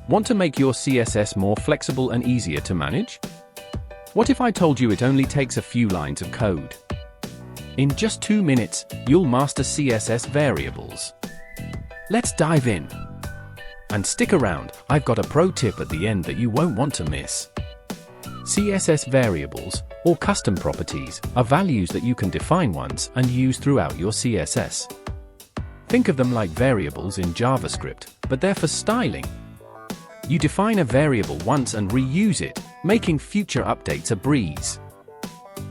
Want to make your CSS more flexible and easier to manage? What if I told you it only takes a few lines of code? In just 2 minutes, you'll master CSS Variables. Let's dive in. And stick around, I've got a pro tip at the end that you won't want to miss. CSS Variables, or custom properties, are values that you can define once and use throughout your CSS. Think of them like variables in JavaScript, but they're for styling. You define a variable once and reuse it, making future updates a breeze.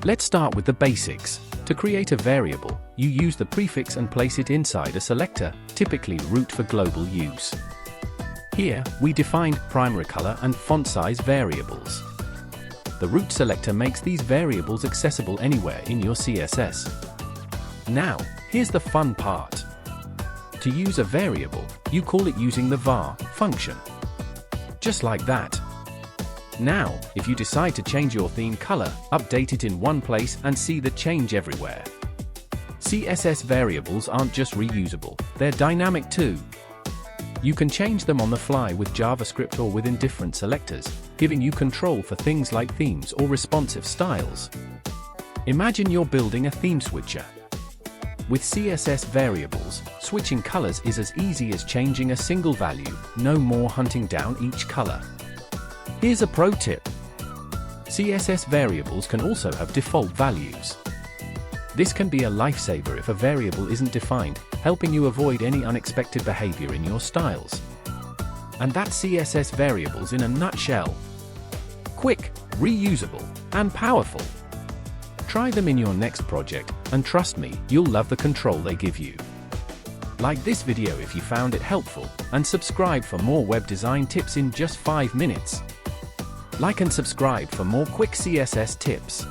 Let's start with the basics. To create a variable, you use the prefix and place it inside a selector, typically root for global use. Here, we defined primary color and font size variables. The root selector makes these variables accessible anywhere in your CSS. Now, here's the fun part. To use a variable, you call it using the var function. Just like that. Now, if you decide to change your theme color, update it in one place and see the change everywhere. CSS variables aren't just reusable, they're dynamic too. You can change them on the fly with JavaScript or within different selectors, giving you control for things like themes or responsive styles. Imagine you're building a theme switcher. With CSS variables, switching colors is as easy as changing a single value, no more hunting down each color. Here's a pro tip. CSS variables can also have default values. This can be a lifesaver if a variable isn't defined, helping you avoid any unexpected behavior in your styles. And that's CSS variables in a nutshell. Quick, reusable, and powerful. Try them in your next project, and trust me, you'll love the control they give you. Like this video if you found it helpful, and subscribe for more web design tips in just 5 minutes. Like and subscribe for more quick CSS tips.